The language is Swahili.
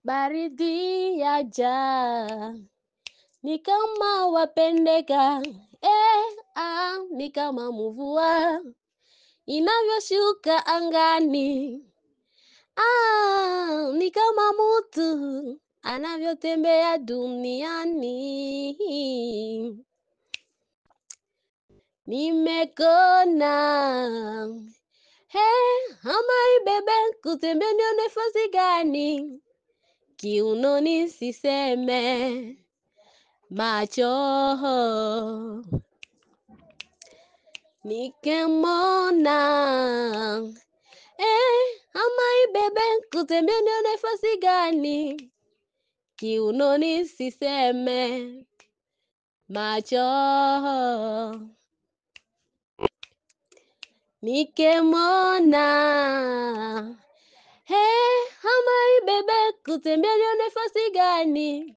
baridi yaja, ni kama wapendeka, ni kama mvua inavyoshuka angani, ni kama mtu anavyotembea duniani. Nimekona, ama ibebe kutembea ndio nafasi gani? Kiunoni siseme, macho nikemona, ama ibebe kutembea ndio nafasi gani? Kiunoni siseme, macho nikemona, ama ibebe kutembea ndio nafasi gani?